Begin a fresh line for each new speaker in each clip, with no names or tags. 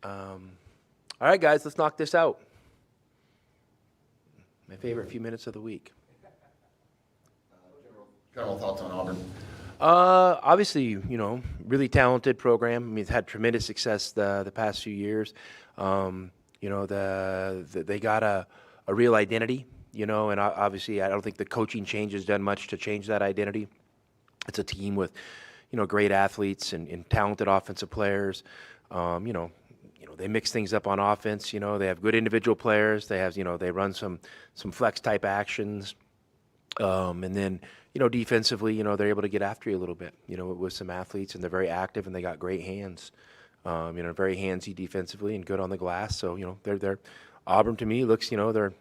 All right, guys, let's knock this out. My favorite few minutes of the week.
General thoughts on Auburn?
Obviously, really talented program. I mean, it's had tremendous success the past few years. They got a real identity, and obviously I don't think the coaching change has done much to change that identity. It's a team with, great athletes and talented offensive players. They mix things up on offense. They have good individual players. They have, they run some flex type actions. And then, defensively, they're able to get after you a little bit, with some athletes, and they're very active and they got great hands. Very handsy defensively and good on the glass. So, they're Auburn to me looks, they're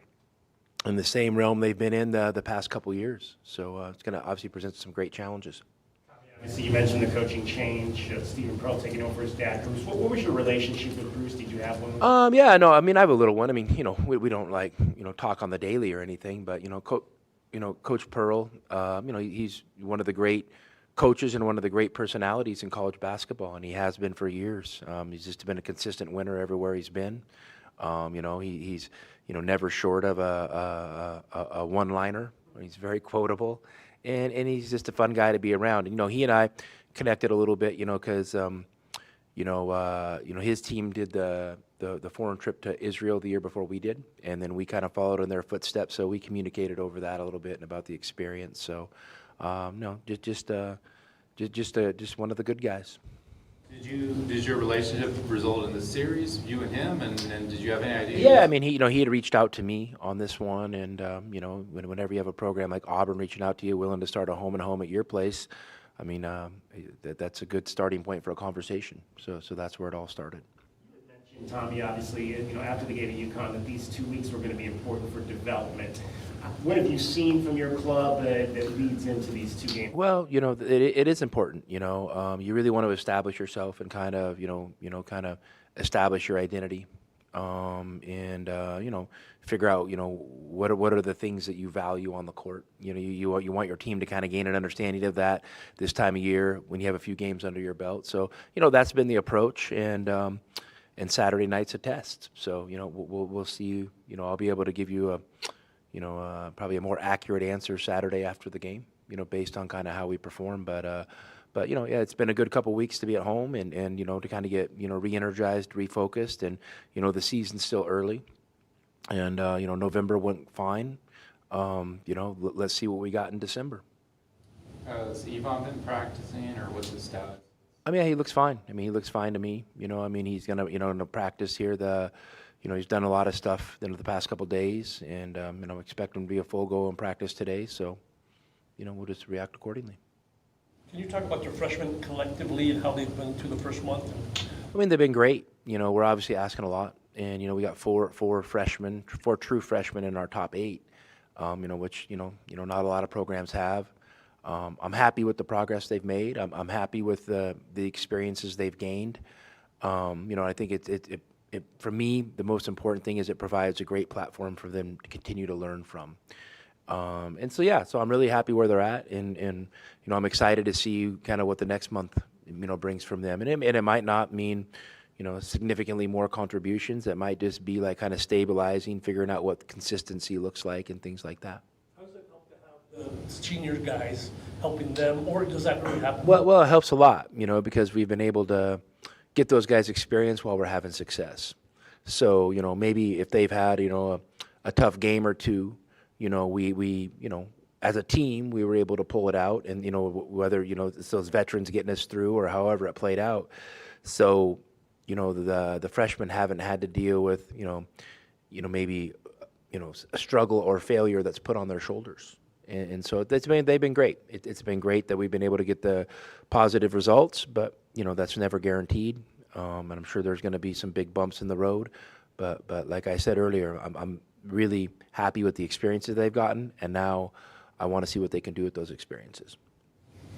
in the same realm they've been in the past couple years. So it's going to obviously present some great challenges.
Obviously, you mentioned the coaching change, Stephen Pearl taking over his dad, Bruce. What was your relationship with Bruce? Did you have one?
Yeah, no, I mean, I have a little one. I mean, we don't like, talk on the daily or anything, but, Coach Pearl, he's one of the great coaches and one of the great personalities in college basketball, and he has been for years. He's just been a consistent winner everywhere he's been. He's never short of a one-liner. He's very quotable, and he's just a fun guy to be around. He and I connected a little bit, because his team did the foreign trip to Israel the year before we did, and then we kind of followed in their footsteps. So we communicated over that a little bit and about the experience. So, just one of the good guys.
Did your relationship result in the series, you and him, and did you have any idea?
Yeah, I mean, he had reached out to me on this one, and whenever you have a program like Auburn reaching out to you, willing to start a home and home at your place, I mean, that's a good starting point for a conversation. So that's where it all started.
You mentioned, Tommy, obviously, after the game at UConn, that these 2 weeks were going to be important for development. What have you seen from your club that leads into these 2 games?
Well, it is important. You really want to establish yourself and kind of establish your identity, and figure out what are the things that you value on the court. You want your team to kind of gain an understanding of that this time of year when you have a few games under your belt. So that's been the approach, and Saturday night's a test. So we'll see. I'll be able to give you probably a more accurate answer Saturday after the game, based on kind of how we perform. But it's been a good couple weeks to be at home and to kind of get, re-energized, refocused. And, the season's still early. And, November went fine. Let's see what we got in December.
Has Yvonne been practicing, or what's his status?
I mean, he looks fine. I mean, he looks fine to me. He's going to, in practice here, he's done a lot of stuff in the past couple of days, and expect him to be a full go in practice today. So, we'll just react accordingly.
Can you talk about your freshmen collectively and how they've been through the first month?
I mean, they've been great. We're obviously asking a lot, and we got four true freshmen in our top 8. Which not a lot of programs have. I'm happy with the progress they've made. I'm happy with the experiences they've gained. I think it for me, the most important thing is it provides a great platform for them to continue to learn from. So I'm really happy where they're at, and I'm excited to see kind of what the next month brings from them. And it might not mean significantly more contributions. It might just be like kind of stabilizing, figuring out what consistency looks like, and things like that.
How does it help to have the senior guys helping them, or does that really happen?
Well, it helps a lot, because we've been able to get those guys experience while we're having success. So, maybe if they've had, a tough game or two, we as a team, we were able to pull it out, and, whether, it's those veterans getting us through or however it played out. So, the freshmen haven't had to deal with, maybe, a struggle or failure that's put on their shoulders. And so they've been great. It's been great that we've been able to get the positive results, but, that's never guaranteed. And I'm sure there's going to be some big bumps in the road. But like I said earlier, I'm really happy with the experiences they've gotten, and now I want to see what they can do with those experiences.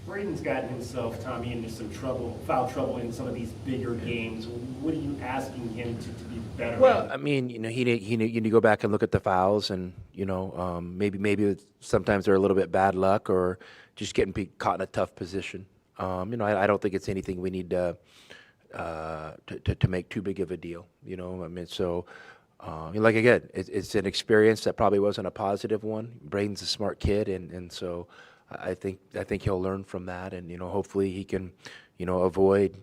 Braden's gotten himself, Tommy, into some foul trouble in some of these bigger games. What are you asking him to be better at?
Well, I mean, you need to go back and look at the fouls, and maybe sometimes they're a little bit bad luck or just getting caught in a tough position. I don't think it's anything we need to to make too big of a deal. You know, I mean, so like again, it's an experience that probably wasn't a positive one. Braden's a smart kid, and so I think he'll learn from that, and hopefully he can avoid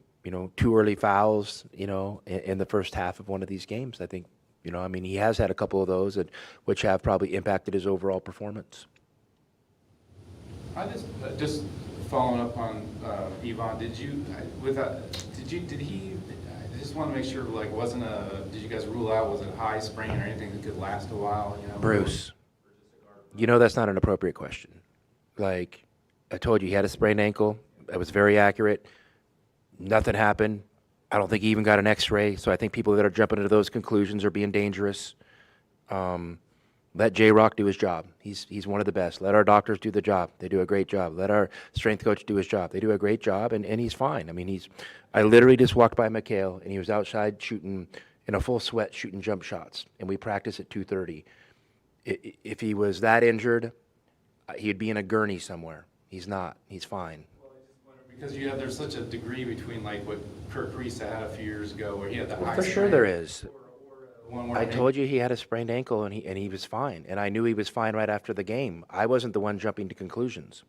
too early fouls in the first half of one of these games. I think I mean he has had a couple of those, which have probably impacted his overall performance.
I just following up on Yvonne, did he, I just want to make sure, like, did you guys rule out, was it a high sprain or anything that could last a while,
Bruce, that's not an appropriate question. Like, I told you, he had a sprained ankle. It was very accurate. Nothing happened. I don't think he even got an x-ray, so I think people that are jumping into those conclusions are being dangerous. Let J-Rock do his job. He's one of the best. Let our doctors do the job. They do a great job. Let our strength coach do his job. They do a great job, and he's fine. I mean, I literally just walked by McKale, and he was outside shooting in a full sweat, shooting jump shots, and we practice at 2:30. If he was that injured, he'd be in a gurney somewhere. He's not. He's fine.
Well, I just wonder, because there's such a degree between, like, what Kirk Risa had a few years ago, where he had the high
For sure
sprain,
there is. I
maybe.
told you he had a sprained ankle, and he was fine. And I knew he was fine right after the game. I wasn't the one jumping to conclusions.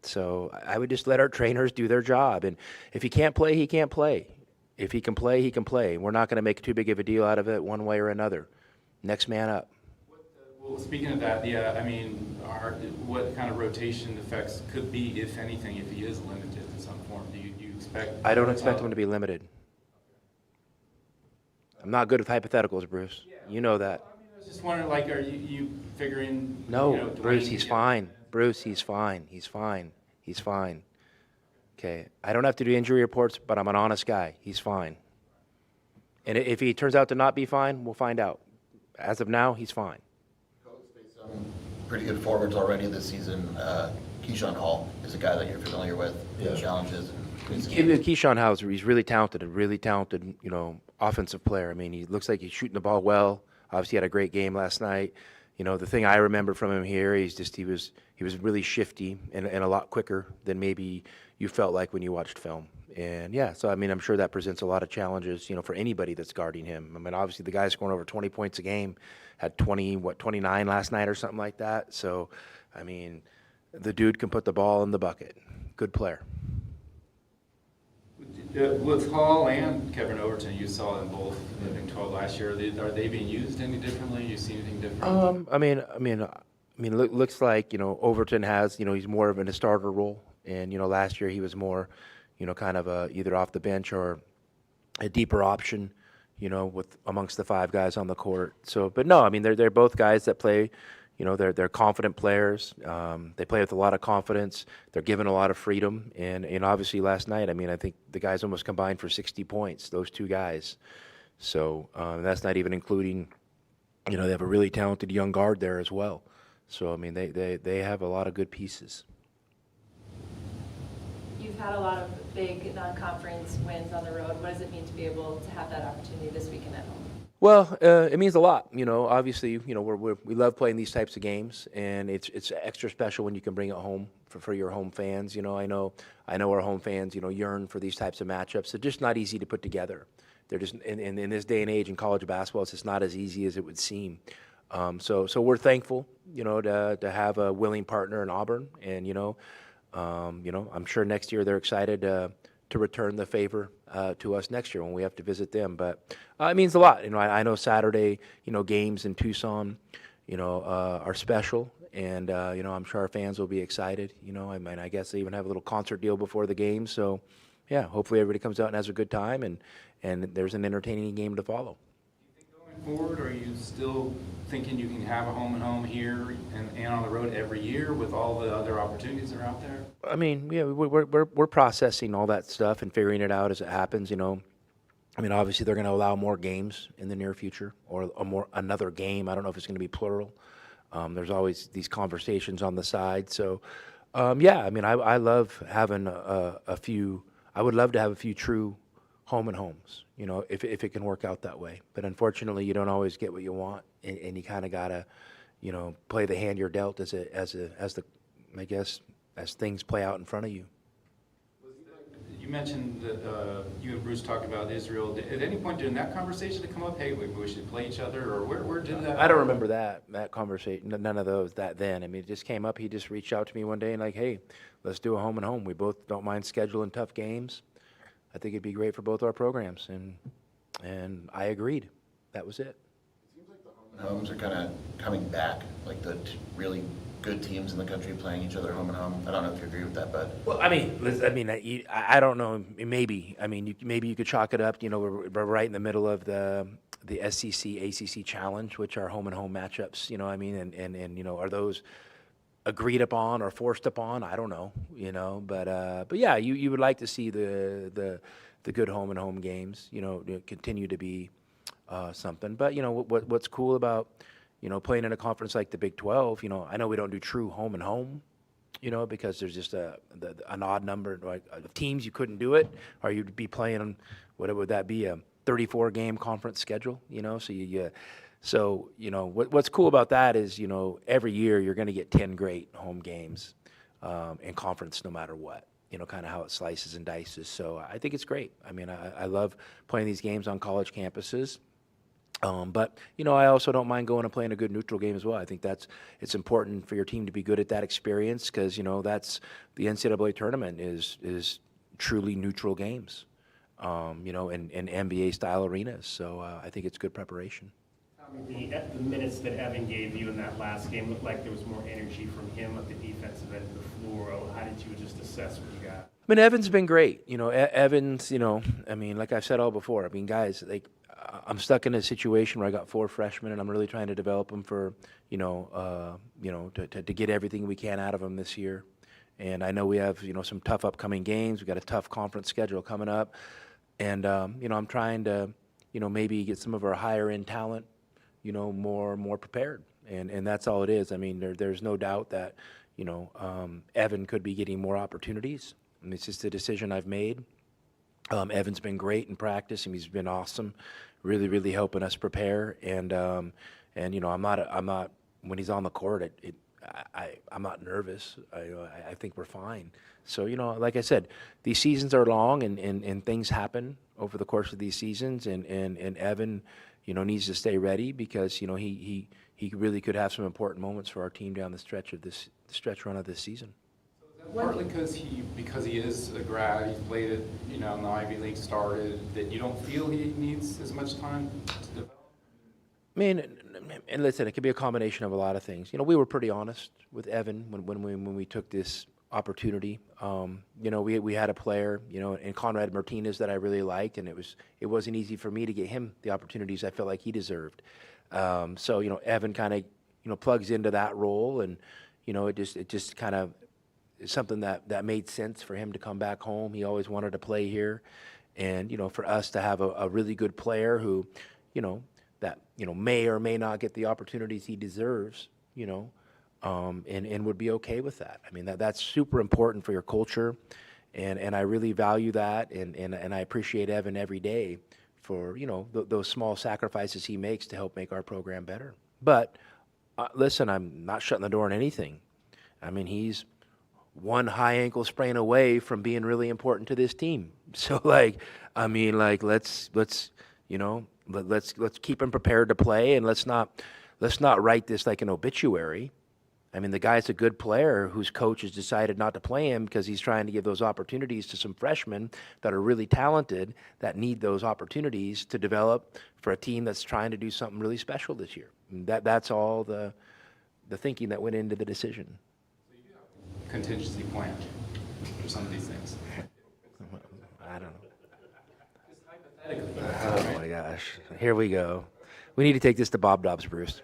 So I would just let our trainers do their job. And if he can't play, he can't play. If he can play, he can play. We're not going to make too big of a deal out of it one way or another. Next man up.
Well, speaking of that, yeah, I mean, what kind of rotation effects could be, if anything, if he is limited in some form? Do you expect?
I don't expect him to be limited. I'm not good with hypotheticals, Bruce. You know that.
I mean, I was just wondering, like, are you figuring?
No, Bruce,
Dwayne
he's
to get-
fine. Bruce, he's fine. He's fine. He's fine. Okay, I don't have to do injury reports, but I'm an honest guy. He's fine. And if he turns out to not be fine, we'll find out. As of now, he's fine.
Coach, faced some pretty good forwards already this season. Keyshawn Hall is a guy that you're familiar with. Challenges.
Keyshawn Hauser, he's really talented, offensive player. I mean, he looks like he's shooting the ball well. Obviously, he had a great game last night. The thing I remember from him here, he was really shifty and a lot quicker than maybe you felt like when you watched film. And yeah, so I mean, I'm sure that presents a lot of challenges, for anybody that's guarding him. I mean, obviously the guy's scoring over 20 points a game, had 29 last night or something like that. So, I mean, the dude can put the ball in the bucket. Good player.
With Hall and Kevin Overton, you saw them both in the Big 12 last year. Are they being used any differently? You see anything different?
I mean, looks like Overton has he's more of in a starter role, and last year he was more, kind of either off the bench or a deeper option, with amongst the five guys on the court. So, but no, I mean they're both guys that play. They're confident players. They play with a lot of confidence. They're given a lot of freedom. And obviously last night, I mean, I think the guys almost combined for 60 points, those two guys. So that's not even including, they have a really talented young guard there as well. So, I mean, they have a lot of good pieces.
You've had a lot of big non-conference wins on the road. What does it mean to be able to have that opportunity this weekend at home?
Well, it means a lot. Obviously, we love playing these types of games, and it's extra special when you can bring it home for your home fans. I know our home fans, yearn for these types of matchups. They're just not easy to put together. They're just in this day and age in college basketball, it's just not as easy as it would seem. So we're thankful, to have a willing partner in Auburn, and I'm sure next year they're excited to return the favor to us next year when we have to visit them. But it means a lot. I know Saturday, games in Tucson, are special, and I'm sure our fans will be excited. I mean, I guess they even have a little concert deal before the game. So, yeah, hopefully everybody comes out and has a good time, and there's an entertaining game to follow.
Going forward, are you still thinking you can have a home and home here and on the road every year with all the other opportunities that are out there?
I mean, yeah, we're processing all that stuff and figuring it out as it happens. I mean, obviously they're going to allow more games in the near future, or another game. I don't know if it's going to be plural. There's always these conversations on the side. So, yeah, I mean, I love having a few. I would love to have a few true home and homes, if it can work out that way. But unfortunately, you don't always get what you want, and you kind of gotta, play the hand you're dealt as things play out in front of you.
You mentioned that you and Bruce talked about Israel. At any point during that conversation to come up, hey, we should play each other, or where did that?
I don't remember that conversation, none of those that then. I mean, it just came up. He just reached out to me one day and like, hey, let's do a home and home. We both don't mind scheduling tough games. I think it'd be great for both our programs, and I agreed. That was it.
Homes are kind of coming back, like the really good teams in the country playing each other home and home. I don't know if you agree with that, but
Well, I mean, I don't know. Maybe. I mean, maybe you could chalk it up. You know, we're right in the middle of the SEC ACC challenge, which are home and home matchups. You know, I mean, and you know, are those agreed upon or forced upon? I don't know. You know, but yeah, you would like to see the good home and home games. You know, continue to be something. But you know, what's cool about playing in a conference like the Big 12, I know we don't do true home and home, because there's just an odd number of teams you couldn't do it, or you'd be playing on, what would that be, a 34-game conference schedule, so what's cool about that is, every year you're going to get 10 great home games in conference no matter what, kind of how it slices and dices. So I think it's great. I mean, I love playing these games on college campuses. But I also don't mind going and playing a good neutral game as well. I think it's important for your team to be good at that experience because that's the NCAA tournament is truly neutral games, in NBA style arenas. So I think it's good preparation.
The minutes that Evan gave you in that last game looked like there was more energy from him at the defensive end of the floor. How did you just assess what you got?
I mean, Evan's been great. Evans. I mean, like I've said all before. I mean, guys, I'm stuck in a situation where I got 4 freshmen, and I'm really trying to develop them for, to get everything we can out of them this year. And I know we have, some tough upcoming games. We've got a tough conference schedule coming up. And, I'm trying to, maybe get some of our higher end talent, more prepared. And that's all it is. I mean, there's no doubt that, Evan could be getting more opportunities. I mean, it's just a decision I've made. Evan's been great in practice, and he's been awesome, really, really helping us prepare. And I'm not when he's on the court, I'm not nervous. I think we're fine. So like I said, these seasons are long, and things happen over the course of these seasons. And Evan, needs to stay ready because he really could have some important moments for our team down the stretch run of this season.
Partly because he is a grad, he's played it, in the Ivy League, started, that you don't feel he needs as much time to develop?
I mean, and listen, it could be a combination of a lot of things. We were pretty honest with Evan when we took this opportunity. We had a player, in Conrad Martinez that I really liked, and it wasn't easy for me to get him the opportunities I felt like he deserved. So Evan kind of plugs into that role, and it just kind of something that made sense for him to come back home. He always wanted to play here, and for us to have a really good player who that may or may not get the opportunities he deserves, and would be okay with that. I mean, that's super important for your culture, and I really value that, and I appreciate Evan every day for those small sacrifices he makes to help make our program better. But listen, I'm not shutting the door on anything. I mean, he's one high ankle sprain away from being really important to this team. So let's keep him prepared to play, and let's not write this like an obituary. I mean, the guy's a good player whose coach has decided not to play him because he's trying to give those opportunities to some freshmen that are really talented that need those opportunities to develop for a team that's trying to do something really special this year. And that's all the thinking that went into the decision.
Contingency plan for some of these things.
I don't know.
Just hypothetically.
Oh my gosh. Here we go. We need to take this to Bob Dobbs, Bruce.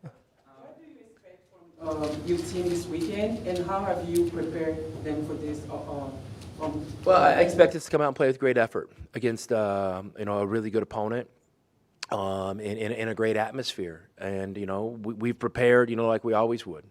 What do you expect from your team this weekend, and how have you prepared them for this?
Well, I expect us to come out and play with great effort against a really good opponent. In a great atmosphere, and we've prepared like we always would.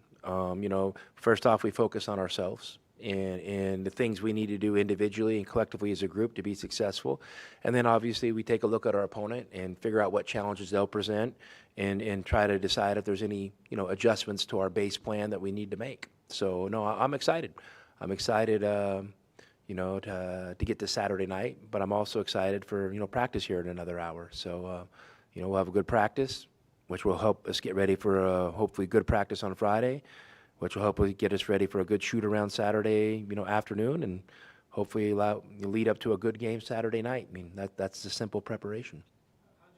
First off, we focus on ourselves and the things we need to do individually and collectively as a group to be successful. And then obviously we take a look at our opponent and figure out what challenges they'll present and try to decide if there's any, adjustments to our base plan that we need to make. So no, I'm excited. I'm excited, to get to Saturday night. But I'm also excited for, practice here in another hour. So, we'll have a good practice, which will help us get ready for hopefully good practice on Friday, which will hopefully get us ready for a good shoot around Saturday, afternoon, and hopefully lead up to a good game Saturday night. I mean, that's the simple preparation.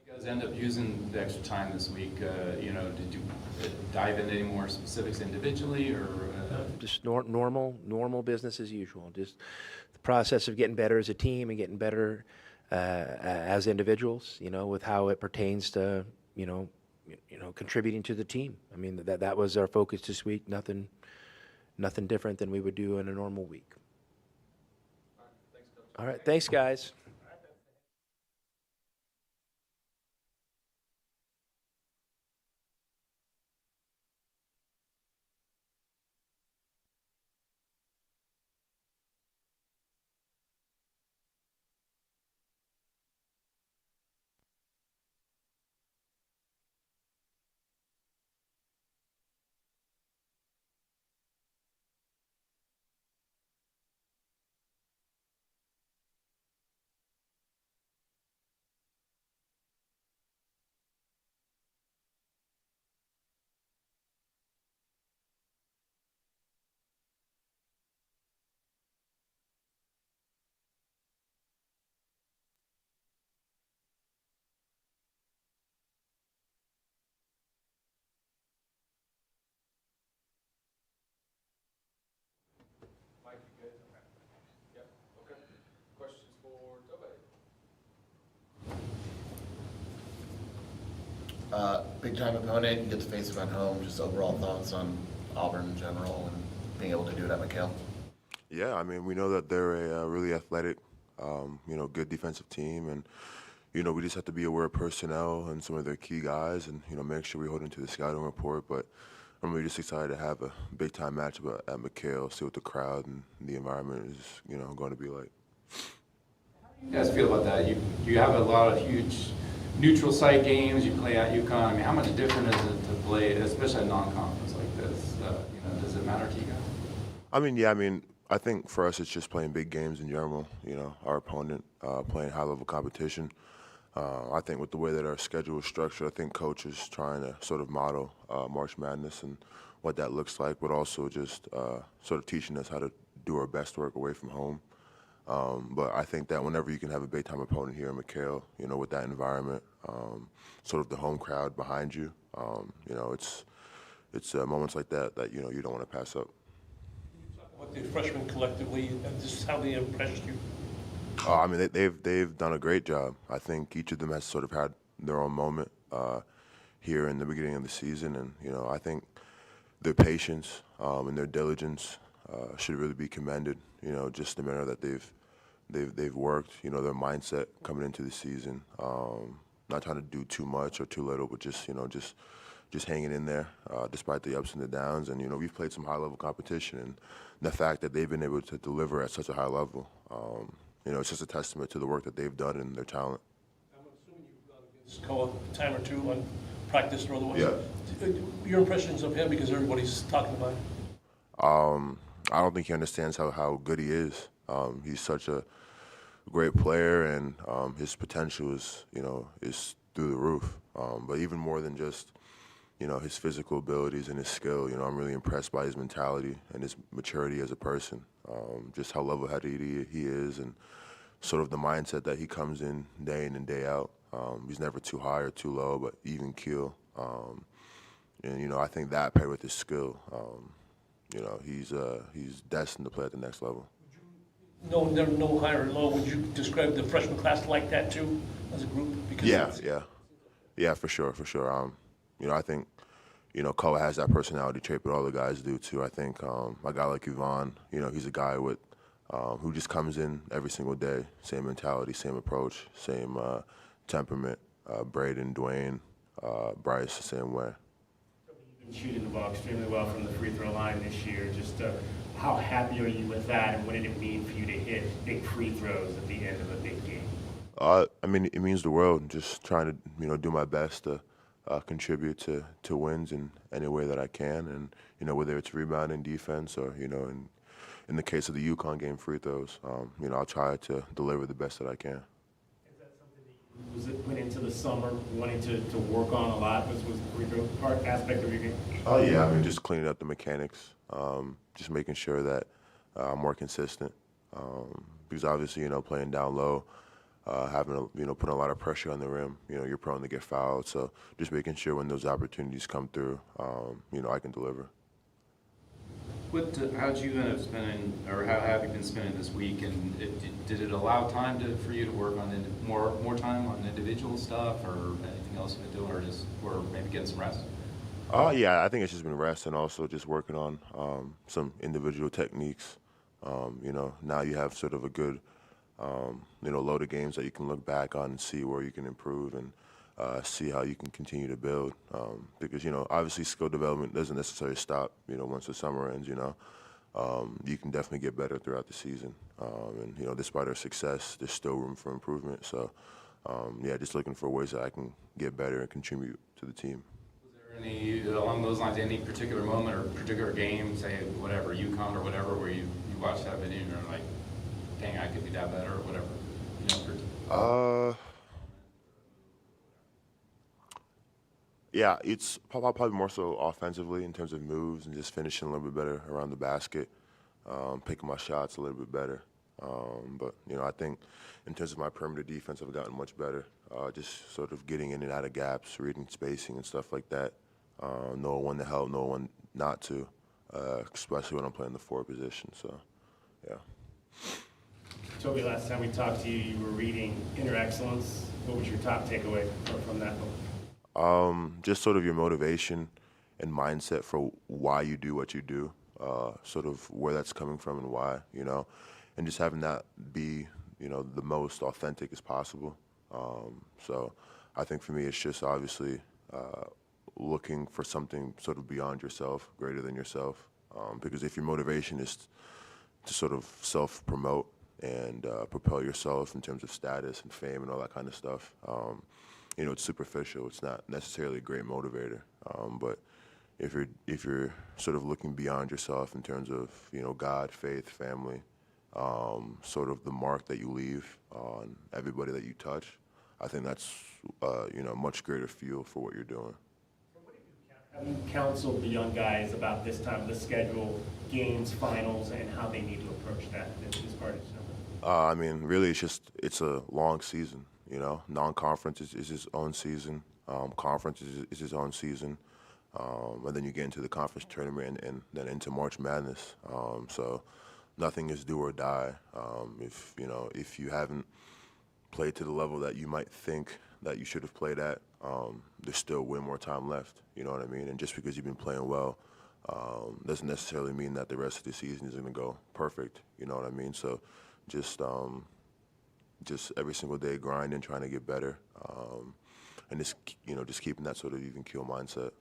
You guys end up using the extra time this week, did you dive into any more specifics individually, or?
Just normal business as usual. Just the process of getting better as a team and getting better as individuals, with how it pertains to, contributing to the team. I mean, that was our focus this week. Nothing different than we would do in a normal week. All right, thanks, guys.
Mike, you good? Okay. Yep, okay. Questions for Tobe?
Big time opponent, you get to face them at home. Just overall thoughts on Auburn in general and being able to do it at McKale.
Yeah, I mean, we know that they're a really athletic, good defensive team, and we just have to be aware of personnel and some of their key guys, and make sure we hold into the scouting report. But I'm really just excited to have a big time matchup at McKale, see what the crowd and the environment is, going to be like.
How do you guys feel about that? You have a lot of huge neutral site games. You play at UConn. I mean, how much different is it to play, especially a non-conference like this? Does it matter to you guys?
I think for us it's just playing big games in general. Our opponent playing high-level competition. I think with the way that our schedule is structured, I think Coach is trying to sort of model March Madness and what that looks like, but also just sort of teaching us how to do our best work away from home. But I think that whenever you can have a big-time opponent here in McKale, with that environment, sort of the home crowd behind you, it's moments like that you don't want to pass up.
What the freshmen collectively, and just how they impressed you?
They've done a great job. I think each of them has sort of had their own moment here in the beginning of the season, and I think their patience and their diligence should really be commended. Just the manner that they've worked. Their mindset coming into the season. Not trying to do too much or too little, but just hanging in there despite the ups and the downs. And we've played some high-level competition, and the fact that they've been able to deliver at such a high level. It's just a testament to the work that they've done and their talent.
I'm assuming you've gone against Koa a time or two on practice or otherwise.
Yeah.
Your impressions of him, because everybody's talking about him.
I don't think he understands how good he is. He's such a great player, and his potential is through the roof. But even more than just his physical abilities and his skill, I'm really impressed by his mentality and his maturity as a person. Just how level-headed he is, and sort of the mindset that he comes in and day out. He's never too high or too low, but even keel. And I think that paired with his skill, he's destined to play at the next level.
No higher or low. Would you describe the freshman class like that too, as a group? Because
Yeah, for sure. I think Koa has that personality trait, but all the guys do too. I think a guy like Yvonne, he's a guy with who just comes in every single day, same mentality, same approach, same temperament. Braden, Dwayne, Bryce, the same way.
You've been shooting the ball extremely well from the free throw line this year. Just how happy are you with that, and what did it mean for you to hit big free throws at the end of a big game?
It means the world. Just trying to do my best to contribute to wins in any way that I can, and whether it's rebounding, defense, or in in the case of the UConn game, free throws. I'll try to deliver the best that I can.
Is that something that was it went into the summer wanting to work on a lot? Was the free throw part aspect of your game?
Oh yeah, I mean just cleaning up the mechanics, just making sure that I'm more consistent. Because obviously, playing down low, having putting a lot of pressure on the rim, you're prone to get fouled. So just making sure when those opportunities come through, I can deliver.
How did you end up spending, or how have you been spending this week? And did it allow time for you to work on more time on individual stuff, or anything else you've been doing, or maybe getting some rest?
Yeah, I think it's just been rest and also just working on some individual techniques. Now you have sort of a good, load of games that you can look back on and see where you can improve and see how you can continue to build. Because, obviously skill development doesn't necessarily stop, once the summer ends, you can definitely get better throughout the season. And, despite our success, there's still room for improvement. So, just looking for ways that I can get better and contribute to the team.
Was there any, along those lines, any particular moment or particular game, say whatever, UConn or whatever, where you watch that video and you're like, dang, I could be that better or whatever?
Yeah, it's probably more so offensively in terms of moves and just finishing a little bit better around the basket, picking my shots a little bit better. But, I think in terms of my perimeter defense, I've gotten much better, just sort of getting in and out of gaps, reading spacing and stuff like that, knowing when to help, knowing when not to, especially when I'm playing the forward position. So, yeah.
Tobe, last time we talked to you, you were reading Inner Excellence. What was your top takeaway from that book?
Just sort of your motivation and mindset for why you do what you do, sort of where that's coming from and why, and just having that be, the most authentic as possible. So I think for me, it's just obviously looking for something sort of beyond yourself, greater than yourself, because if your motivation is to sort of self-promote and propel yourself in terms of status and fame and all that kind of stuff, it's superficial. It's not necessarily a great motivator. But if you're sort of looking beyond yourself in terms of God, faith, family, sort of the mark that you leave on everybody that you touch, I think that's much greater fuel for what you're doing.
Have you counseled the young guys about this time of the schedule, games, finals, and how they need to approach that this part of summer?
I mean, really, it's a long season. Non-conference is his own season. Conference is his own season. And then you get into the conference tournament and then into March Madness. So nothing is do or die. If you haven't played to the level that you might think that you should have played at, there's still way more time left. You know what I mean? And just because you've been playing well doesn't necessarily mean that the rest of the season is going to go perfect. You know what I mean? So just every single day grinding, trying to get better, and just keeping that sort of even keel mindset.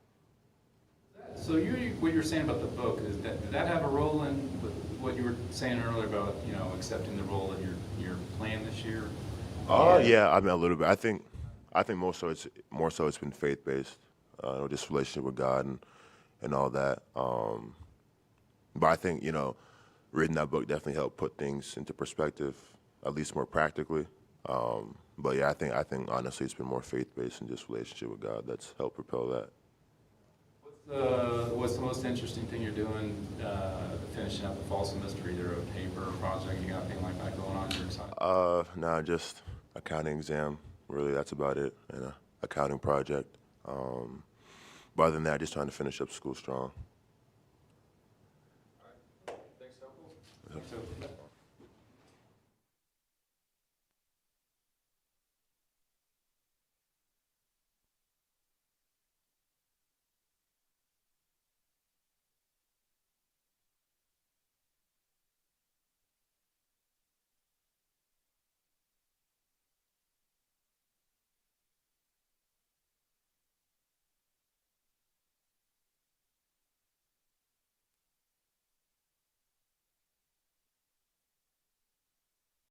So what you're saying about the book, did that have a role in what you were saying earlier about accepting the role that you're playing this year?
Yeah, I mean a little bit. I think more so it's been faith based, just relationship with God and all that. But I think reading that book definitely helped put things into perspective, at least more practically. But yeah, I think honestly it's been more faith-based and just relationship with God that's helped propel that.
What's the most interesting thing you're doing finishing up the fall semester, either a paper or project, you got anything like that going on you're excited?
No, just accounting exam. Really, that's about it. And an accounting project. But other than that, just trying to finish up school strong.
All right. Thanks, Tobe.
So